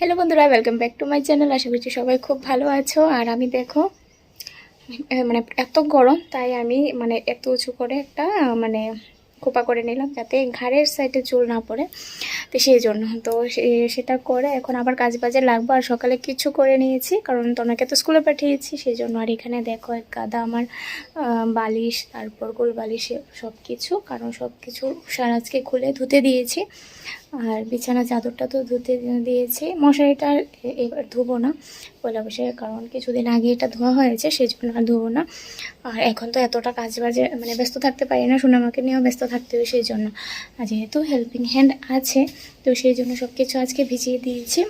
Hello বন্ধুরা, welcome back to my channel. আশা করছি সবাই খুব ভালো আছো। আর আমি দেখো মানে এত গরম, তাই আমি এত উঁচু করে একটা খোপা করে নিলাম যাতে ঘাড়ের সাইডে চুল না পড়ে। তো সেই জন্য তো সেটা করে এখন আবার কাজ বাজে লাগবো। আর সকালে কিছু করে নিয়েছি কারণ তোনাকে তো স্কুলে পাঠিয়েছি সেই জন্য। আর এখানে দেখো এক গাদা আমার বালিশ, তারপর গোল বালিশ, সব কিছু, কারণ সব কিছু সারাজকে খুলে ধুতে দিয়েছি। আর বিছানা চাদরটা তো ধুতে দিয়েছি, মশারিটা এবার ধুবো না পয়লা বৈশাখে, কারণ কিছুদিন আগে এটা ধোয়া হয়েছে, সেই জন্য আর ধুবো না। আর এখন তো এতটা কাজ বাজে ব্যস্ত থাকতে পারি না, সোনামাকে নিয়েও ব্যস্ত থাকতে হবে, সেই জন্য। আর যেহেতু হেল্পিং হ্যান্ড আছে তো সেই জন্য সব কিছু আজকে ভিজিয়ে দিয়েছি।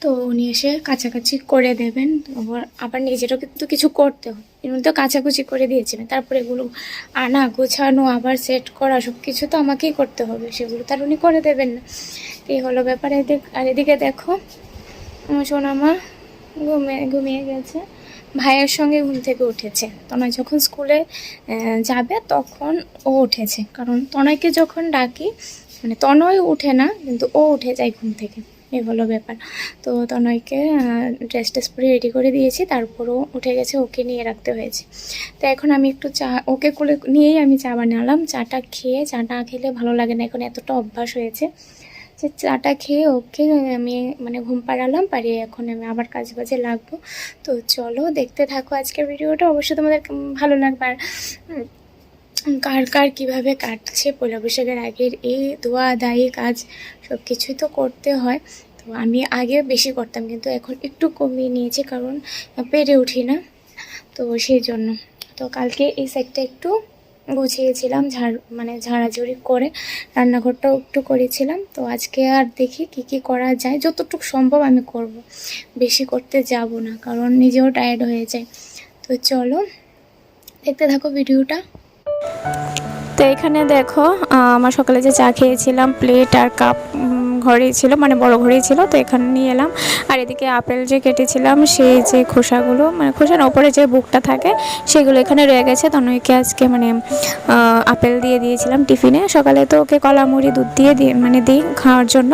তো উনি এসে কাছাকাছি করে দেবেন, আবার নিজেরও কিন্তু কিছু করতে হবে। উনি তো কাচাকুচি করে দিয়েছিলেন, তারপরে এগুলো আনা গোছানো আবার সেট করা সব কিছু তো আমাকেই করতে হবে, সেগুলো তার উনি করে দেবেন না। এই হলো ব্যাপার। আর এদিকে দেখো সোনামা ঘুমিয়ে গেছে, ভাইয়ের সঙ্গে ঘুম থেকে উঠেছে। তনয় যখন স্কুলে যাবে তখন ও উঠেছে, কারণ তনয়কে যখন ডাকি তনয় উঠে না, কিন্তু ও উঠে যায় ঘুম থেকে। এই হলো ব্যাপার। তো তনয়কে ড্রেস পরে রেডি করে দিয়েছি, তারপরও উঠে গেছে, ওকে নিয়ে রাখতে হয়েছে। তো এখন আমি একটু চা ওকে কোলে নিয়েই আমি চা বানালাম। চাটা খেয়ে, চা না খেলে ভালো লাগে না, এখন এতটা অভ্যাস হয়েছে যে চাটা খেয়ে ওকে আমি ঘুম পাড়ালাম, পাড়িয়ে এখন আমি আবার কাজ বাজে লাগবো। তো চলো দেখতে থাকো আজকের ভিডিওটা, অবশ্যই তোমাদের ভালো লাগবে। আর কার কার কীভাবে কাটছে পয়লা বৈশাখের আগের এই ধোয়া দায়ী কাজ সব কিছুই তো করতে হয়। তো আমি আগে বেশি করতাম, কিন্তু এখন একটু কমিয়ে নিয়েছি, কারণ পেরে উঠি না, তো সেই জন্য। তো কালকে এই সাইডটা একটু গুছিয়েছিলাম, ঝাড়াঝুড়ি করে রান্নাঘরটাও একটু করেছিলাম। তো আজকে আর দেখি কি করা যায়, যতটুকু সম্ভব আমি করব, বেশি করতে যাব না, কারণ নিজেও টায়ার্ড হয়ে যায়। তো চলো দেখতে থাকো ভিডিওটা। তো এখানে দেখো আমার সকালে যে চা খেয়েছিলাম প্লেট আর কাপ ঘরেই ছিল, বড় ঘরেই ছিল, তো এখানে নিয়ে এলাম। আর এদিকে আপেল যে কেটেছিলাম সেই যে খোসাগুলো, খোসার ওপরে যে বুকটা থাকে সেগুলো এখানে রয়ে গেছে। তনয়কে আজকে আপেল দিয়ে দিয়েছিলাম টিফিনে। সকালে তো ওকে কলা মুড়ি দুধ দিয়ে দিই খাওয়ার জন্য,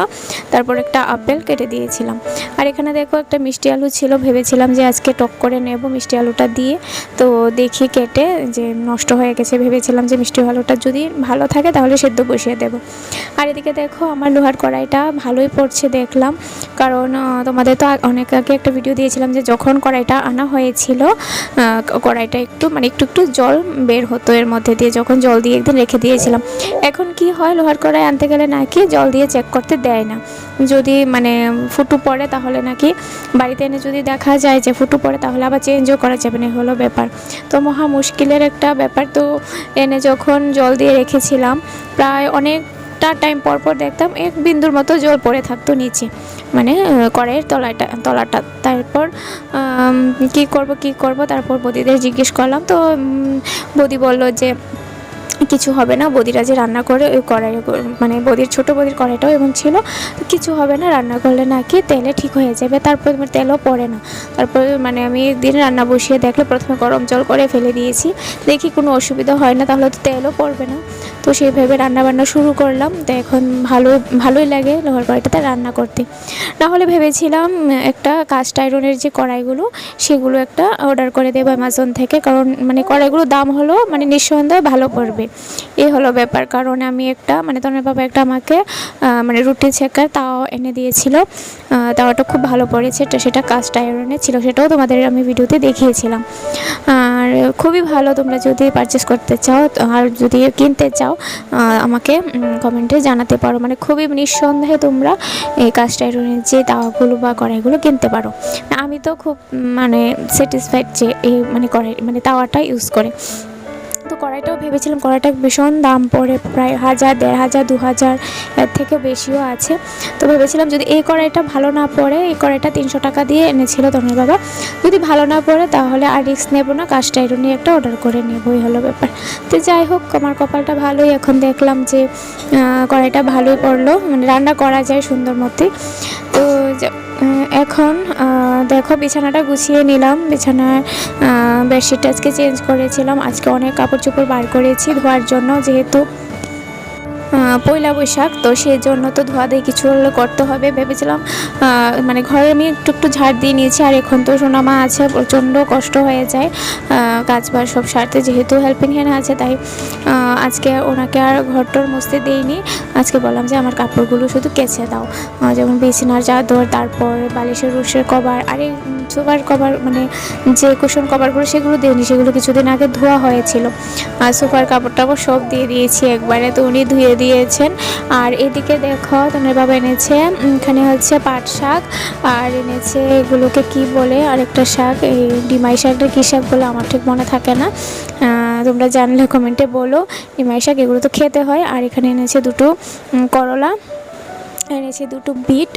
তারপর একটা আপেল কেটে দিয়েছিলাম। আর এখানে দেখো একটা মিষ্টি আলু ছিল, ভেবেছিলাম যে আজকে টক করে নেব মিষ্টি আলুটা দিয়ে, তো দেখি কেটে যে নষ্ট হয়ে গেছে, ভেবেছিলাম যে মিষ্টি আলুটা যদি ভালো থাকে তাহলে সেদ্ধ বসিয়ে দেব। আর এদিকে দেখো আমার লোহার কড়াইটা ভালোই পড়ছে দেখলাম, কারণ তোমাদের তো অনেক আগে একটা ভিডিও দিয়েছিলাম যে যখন কড়াইটা আনা হয়েছিল কড়াইটা একটু জল বের হতো এর মধ্যে দিয়ে, যখন জল দিয়ে একদিন রেখে দিয়েছিলাম। এখন কি হয়, লোহার কড়াই আনতে গেলে নাকি জল দিয়ে চেক করতে দেয় না, যদি ফুটু পড়ে তাহলে নাকি বাড়িতে এনে যদি দেখা যায় যে ফুটু পড়ে তাহলে আবার চেঞ্জও করা যাবে না, হলো ব্যাপার। তো মহা মুশকিলের একটা ব্যাপার। তো এনে যখন জল দিয়ে রেখেছিলাম প্রায় অনেকটা টাইম পর দেখতাম এক বিন্দুর মতো জল পড়ে থাকতো নিচে, কড়াইয়ের তলাটা। তারপর কি করব, তারপর বৌদিদের জিজ্ঞেস করলাম। তো বৌদি বলল যে কিছু হবে না, বৌদিরা যে রান্না করে ওই কড়াই বৌদির ছোটো বৌদির কড়াইটাও এমন ছিল, কিছু হবে না, রান্না করলে নাকি তেলে ঠিক হয়ে যাবে। তারপর তেলও পড়ে না। তারপর আমি একদিন রান্না বসিয়ে দেখলে প্রথমে গরম জল করে ফেলে দিয়েছি, দেখি কোনো অসুবিধা হয় না, তাহলে তো তেলও পড়বে না। তো সেইভাবে রান্নাবান্না শুরু করলাম। তো এখন ভালোই লাগে লোহার কড়াইটাতে রান্না করতে। না হলে ভেবেছিলাম একটা কাস্ট আয়রনের যে কড়াইগুলো সেগুলো একটা অর্ডার করে দেবো অ্যামাজন থেকে, কারণ কড়াইগুলোর দাম হলো নিঃসন্দেহে ভালো পড়বে। এই হলো ব্যাপার, কারণ আমি একটা তনের বাবা একটা আমাকে রুটি ছেঁকার তাও এনে দিয়েছিল, তাওয়াটা খুব ভালো পড়েছে, সেটা কাস্ট আয়রনের ছিল, সেটাও তোমাদের আমি ভিডিওতে দেখিয়েছিলাম। আর খুবই ভালো, তোমরা যদি পারচেস করতে চাও আর যদি কিনতে চাও আমাকে কমেন্টে জানাতে পারো, খুবই নিঃসন্দেহে তোমরা এই কাস্ট আয়রনের যে তাওয়াগুলো বা কড়াইগুলো কিনতে পারো। আমি তো খুব স্যাটিসফাইড যে এই কড়াই তাওয়াটা ইউজ করে। তো কড়াইটাও ভেবেছিলাম, কড়াইটা ভীষণ দাম পড়ে, প্রায় 1000, 1500, 2000 এর থেকে বেশিও আছে। তো ভেবেছিলাম যদি এই কড়াইটা ভালো না পড়ে, এই কড়াইটা 300 টাকা দিয়ে এনেছিল তনের বাবা, যদি ভালো না পড়ে তাহলে আর রিস্ক নেব না, কাস্ট আয়রনই একটা অর্ডার করে নেবই, হলো ব্যাপার। তো যাই হোক, আমার কপালটা ভালোই, এখন দেখলাম যে কড়াইটা ভালোই পড়লো, রান্না করা যায় সুন্দর মতোই। তো এখন দেখো বিছানাটা গুছিয়ে নিলাম, বিছানার বেডশিটটা আজকে চেঞ্জ করেছিলাম, আজকে অনেক কাপড় চোপড় বার করেছি ধোয়ার জন্য, যেহেতু পয়লা বৈশাখ, তো সেই জন্য তো ধোয়া দিয়ে কিছু হলে করতে হবে ভেবেছিলাম। মানে ঘরে আমি একটু একটু ঝাড় দিয়ে নিয়েছি, আর এখন তো সোনামা আছে, প্রচণ্ড কষ্ট হয়ে যায় কাজ বাজ সব সারতে, যেহেতু হেল্পিং হ্যান্ড আছে, তাই আজকে ওনাকে আর ঘরটোর মুছতে দিইনি। আজকে বললাম যে আমার কাপড়গুলো শুধু কেচে দাও, যেমন বিছানার চাদর, তারপর বালিশের রুশের কভার, আর এই সোফার কভার মানে যে কুশন কভারগুলো সেগুলো দিইনি, সেগুলো কিছুদিন আগে ধোয়া হয়েছিল। আর সোফার কাপড় টাপড় সব দিয়ে দিয়েছি একবারে, তো উনি ধুয়ে দিয়েছেন। আর এদিকে দেখো তোমার বাবা এনেছে, এখানে হচ্ছে পাট শাক, আর এনেছে এগুলোকে কি বলে আরেকটা শাক, এই ডিমাই শাকটা কী শাক বলে আমার ঠিক মনে থাকে না, তোমরা জানলে কমেন্টে বলো। ডিমাই শাক এগুলো তো খেতে হয়। আর এখানে এনেছে দুটো করলা, এনেছে দুটো বিট,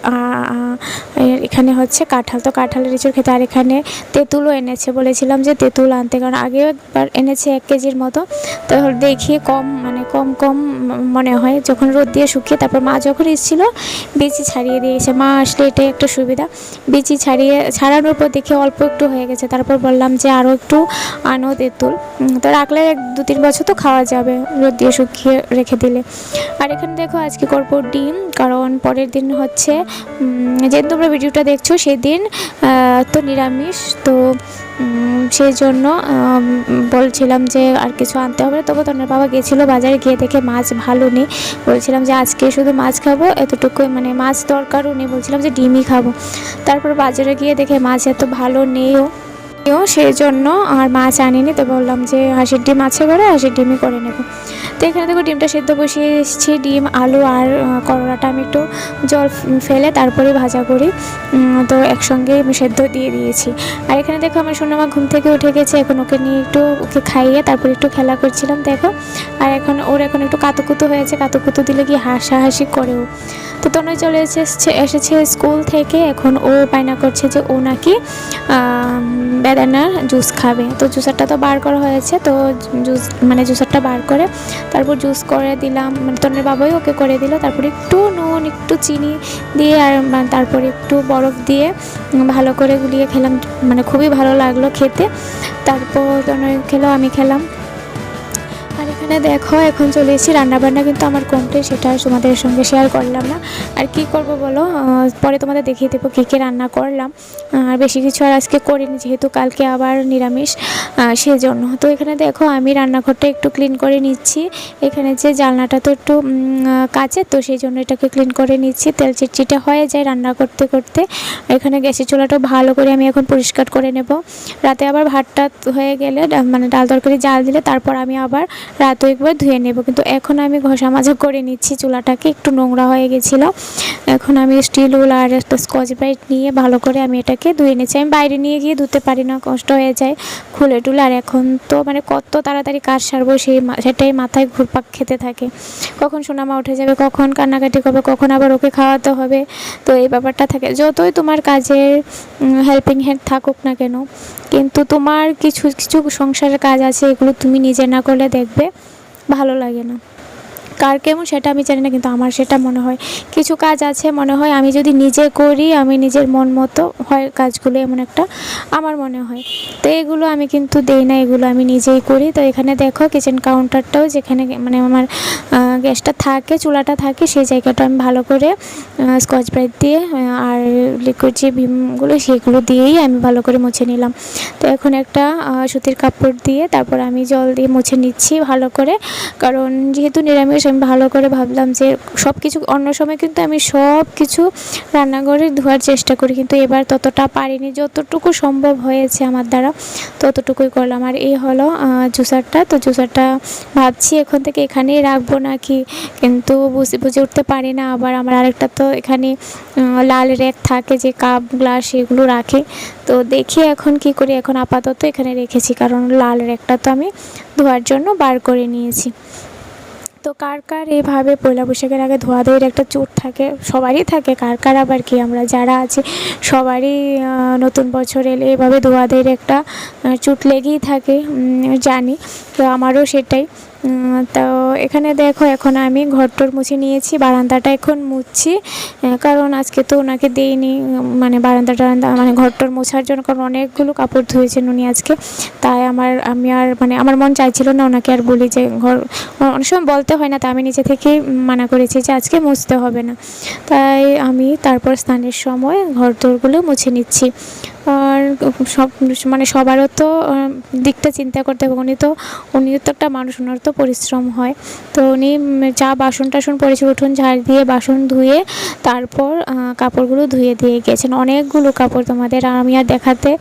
এখানে হচ্ছে কাঁঠাল, তো কাঁঠালের ইঁচড় খেতে। আর এখানে তেঁতুলও এনেছে, বলেছিলাম যে তেঁতুল আনতে, কারণ আগেও একবার এনেছে 1 কেজির মতো, তো দেখি কম মানে কম মনে হয়, যখন রোদ দিয়ে শুকিয়ে তারপর মা যখন এসেছিলো বিচি ছাড়িয়ে দিয়েছে। মা আসলে এটাই একটা সুবিধা, বিচি ছাড়ানোর পর দেখে অল্প একটু হয়ে গেছে, তারপর বললাম যে আরও একটু আনো তেঁতুল, তো রাখলে 2-3 বছর তো খাওয়া যাবে রোদ দিয়ে শুকিয়ে রেখে দিলে। আর এখানে দেখো আজকে করবো ডিম, কারণ পরের দিন হচ্ছে যেদিন তোমরা ভিডিওটা দেখছো সেদিন তো নিরামিষ, তো সেই জন্য বলছিলাম যে আর কিছু আনতে হবে। তবে তোমার বাবা গেছিলো বাজারে, গিয়ে দেখে মাছ ভালো নেই, বলছিলাম যে আজকে শুধু মাছ খাবো এতটুকু, মানে মাছ দরকারও নেই, বলছিলাম যে ডিমই খাবো। তারপর বাজারে গিয়ে দেখে মাছ এত ভালো নেইও, সেই জন্য আর মাছ আনিনি, তো বললাম যে হাঁসের ডিম আছে ঘরে, হাঁসের ডিমই করে নেব। তো এখানে দেখো ডিমটা সেদ্ধ বসিয়ে এসেছি, ডিম আলু আর করলাটা আমি একটু জল ফেলে তারপরে ভাজা করি, তো একসঙ্গে আমি সেদ্ধ দিয়ে দিয়েছি। আর এখানে দেখো আমার সোনামা ঘুম থেকে উঠে গেছে, এখন ওকে নিয়ে একটু ওকে খাইয়ে তারপর একটু খেলা করছিলাম দেখো। আর এখন একটু কাতুকুতু হয়েছে, কাতুকুতু দিলে কি হাসাহাসি করেও। তো তনয় চলে এসেছে স্কুল থেকে, এখন ও বায়না করছে যে ও নাকি বেদানার জুস খাবে, তো জুসারটা তো বার করা হয়েছে, তো জুসারটা বার করে তারপর জুস করে দিলাম, মানে তনের বাবাই ওকে করে দিল। তারপর একটু নুন একটু চিনি দিয়ে আর তারপর একটু বরফ দিয়ে ভালো করে গুলিয়ে খেলাম, মানে খুবই ভালো লাগলো খেতে। তারপর তনয় খেলো, আমি খেলাম। আর এখানে দেখো এখন চলে এসেছি, রান্নাবান্না কিন্তু আমার কমপ্লিট, সেটা তোমাদের সঙ্গে শেয়ার করলাম না। আর কি করব বলো, পরে তোমাদের দেখিয়ে দেবো কী কী রান্না করলাম। আর বেশি কিছু আর আজকে করিনি, যেহেতু কালকে আবার নিরামিষ, সেজন্য। তো এখানে দেখো আমি রান্নাঘরটা একটু ক্লিন করে নিচ্ছি, এখানে যে জানলাটা তো একটু কাচের, তো সেই জন্য এটাকে ক্লিন করে নিচ্ছি, তেল চিটচিটে হয়ে যায় রান্না করতে করতে। এখানে গ্যাসের চুলাটাও ভালো করে আমি এখন পরিষ্কার করে নেব। রাতে আবার ভাতটা হয়ে গেলে, মানে ডাল তরকারি জাল দিলে তারপর আমি আবার রাতও একবার ধুয়ে নেব, কিন্তু এখন আমি ঘষা মাজা করে নিচ্ছি, চুলাটাকে একটু নোংরা হয়ে গেছিলো। এখন আমি স্টিল উল আর একটা স্কচ ব্রাইট নিয়ে ভালো করে আমি এটাকে ধুয়ে নিচ্ছি। আমি বাইরে নিয়ে গিয়ে ধুতে পারি না, কষ্ট হয়ে যায় খুলে টুলে। আর এখন তো মানে কত তাড়াতাড়ি কাজ সারবো সেটাই মাথায় ঘুরপাক খেতে থাকে, কখন সোনামা উঠে যাবে, কখন কান্নাকাটি করবে, কখন আবার ওকে খাওয়াতে হবে, তো এই ব্যাপারটা থাকে। যতই তোমার কাজের হেল্পিং হ্যান্ড থাকুক না কেন, কিন্তু তোমার কিছু কিছু সংসারের কাজ আছে, এগুলো তুমি নিজে না করলে দেখবে ভালো লাগে না। কার কেমন সেটা আমি জানি না, কিন্তু আমার সেটা মনে হয় কিছু কাজ আছে, মনে হয় আমি যদি নিজে করি আমি নিজের মন মতো হয় কাজগুলো, এমন একটা আমার মনে হয়। তো এগুলো আমি কিন্তু দেই না, এগুলো আমি নিজেই করি। তো এখানে দেখো কিচেন কাউন্টারটাও, যেখানে মানে আমার গ্যাসটা থাকে, চুলাটা থাকে, সেই জায়গাটা আমি ভালো করে স্কচ ব্রাইট দিয়ে আর লিকুইড যে ভিমগুলো সেগুলো দিয়েই আমি ভালো করে মুছে নিলাম। তো এখন একটা সুতির কাপড় দিয়ে তারপর আমি জল দিয়ে মুছে নিচ্ছি ভালো করে, কারণ যেহেতু নিরামিষ আমি ভালো করে ভাবলাম যে সব কিছু, অন্য সময় কিন্তু আমি সব কিছু রান্নাঘরে ধোয়ার চেষ্টা করি, কিন্তু এবার ততটা পারিনি, যতটুকু সম্ভব হয়েছে আমার দ্বারা ততটুকুই করলাম। আর এই হলো জুসারটা, তো জুসারটা ভাবছি এখন থেকে এখানেই রাখবো নাকি, কিন্তু বুঝে উঠতে পারি না। আবার আমার আরেকটা তো এখানে লাল র্যাক থাকে, যে কাপ গ্লাস এগুলো রাখে, তো দেখি এখন কি করি। এখন আপাতত এখানে রেখেছি, কারণ লাল র্যাকটা তো আমি ধোয়ার জন্য বার করে নিয়েছি। তো কার কার এইভাবে পয়লা বৈশাখের আগে ধোয়া ধোয়ের একটা চোট থাকে, সবারই থাকে, কার কার আবার কি, আমরা যারা আছি সবারই নতুন বছর এলে এভাবে ধোয়া ধোয়ের একটা চোট লেগেই থাকে, জানি। তো আমারও সেটাই, তো এখানে দেখো এখন আমি ঘরটর মুছে নিয়েছি, বারান্দাটা এখন মুছছি, কারণ আজকে তো ওনাকে দেইনি মানে বারান্দাটা মানে ঘরটর মোছার জন্য, কারণ অনেকগুলো কাপড় ধুয়েছেন উনি আজকে। তাই আমি আর মানে আমার মন চাইছিল না ওনাকে আর বলি যে ঘর, অনেক সময় বলতে হয় না, তা আমি নিজে থেকেই মানা করেছি যে আজকে মুছতে হবে না। তাই আমি তারপর স্নানের সময় ঘর দোরগুলো মুছে নিচ্ছি। আর সব মানে সবারও তো দিকটা চিন্তা করতে হবে, উনিও তো একটা মানুষ, ওনার তো পরিশ্রম হয়। তো উনি যা বাসন টাসন পড়েছে উঠোন ঝাড় দিয়ে বাসন ধুয়ে তারপর কাপড়গুলো ধুয়ে দিয়ে গেছেন। অনেকগুলো কাপড় তোমাদের আমি আর দেখাতে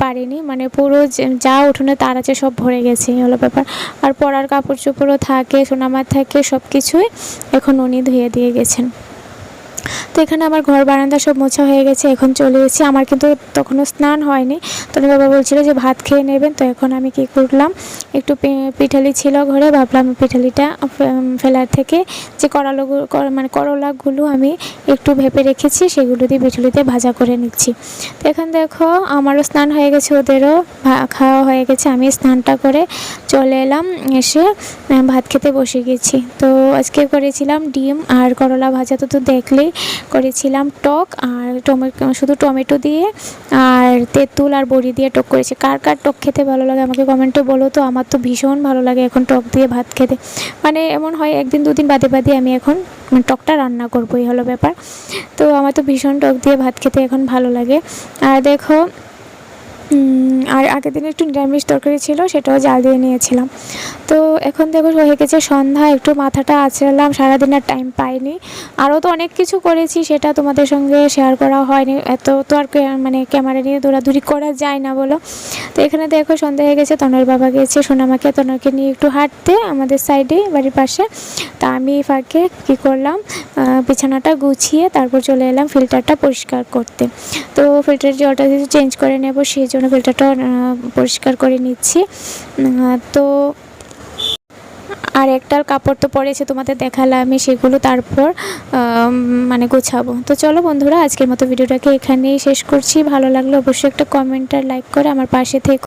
পারিনি, মানে পুরো যা উঠোনে তার আছে সব ভরে গেছে, এই হলো ব্যাপার। আর পরার কাপড় চোপড়ও থাকে, সোনামার থাকে, সব কিছুই এখন উনি ধুয়ে দিয়ে গেছেন। তো এখানে আমার ঘর বারান্দা সব মোছা হয়ে গেছে, এখন চলে এসেছি। আমার কিন্তু তখনও স্নান হয়নি, তো বাবা বলছিল যে ভাত খেয়ে নেবেন। তো এখন আমি কি করলাম, একটু পিঠালি ছিল ঘরে, ভাবলাম পিঠালিটা ফেলার থেকে যে মানে করলাগুলো আমি একটু ভেপে রেখেছি সেগুলো দিয়ে পিঠালিতে ভাজা করে নিচ্ছি। তো এখন দেখো আমারও স্নান হয়ে গেছে, ওদেরও খাওয়া হয়ে গেছে। আমি স্নানটা করে চলে এলাম, এসে ভাত খেতে বসে গেছি। তো আজকে করেছিলাম ডিম আর করলা ভাজা, তো দেখলেই করেছিলাম টক আর শুধু টমেটো দিয়ে আর তেঁতুল আর বড়ি দিয়ে টক করেছি। কার কার টক খেতে ভালো লাগে আমাকে কমেন্টে বলো তো। আমার তো ভীষণ ভালো লাগে এখন টক দিয়ে ভাত খেতে, মানে এমন হয় একদিন দুদিন বাদে বাদে আমি এখন টকটা রান্না করবো, এই হলো ব্যাপার। তো আমার তো ভীষণ টক দিয়ে ভাত খেতে এখন ভালো লাগে। আর দেখো আর আগের দিন একটু নিরামিষ তরকারি ছিল, সেটাও জাল দিয়ে নিয়েছিলাম। তো এখন দেখো হয়ে গেছে সন্ধ্যা, একটু মাথাটা আঁচড়ালাম, সারাদিন আর টাইম পাইনি। আরও তো অনেক কিছু করেছি, সেটা তোমাদের সঙ্গে শেয়ার করা হয়নি, এত তো আর মানে ক্যামেরা নিয়ে দৌড়াদৌড়ি করা যায় না বলো। তো এখানে দেখো সন্ধ্যা হয়ে গেছে, তনয়ের বাবা গেছে সোনামাকে তনয়কে নিয়ে একটু হাঁটতে আমাদের সাইডে বাড়ির পাশে। তা আমি ফাঁকে কী করলাম, বিছানাটা গুছিয়ে তারপর চলে এলাম ফিল্টারটা পরিষ্কার করতে। তো ফিল্টারের জলটা যদি চেঞ্জ করে নেব, সেই জন্য ফিল্টারটা পরিষ্কার করে নিচ্ছি। তো আর একটার কাপড় তো পড়েছে তোমাদের দেখালাম আমি, সেগুলো তারপর মানে গোছাবো। তো চলো বন্ধুরা, আজকের মতো ভিডিওটাকে এখানেই শেষ করছি। ভালো লাগলে অবশ্যই একটা কমেন্ট আর লাইক করে আমার পাশে থেকে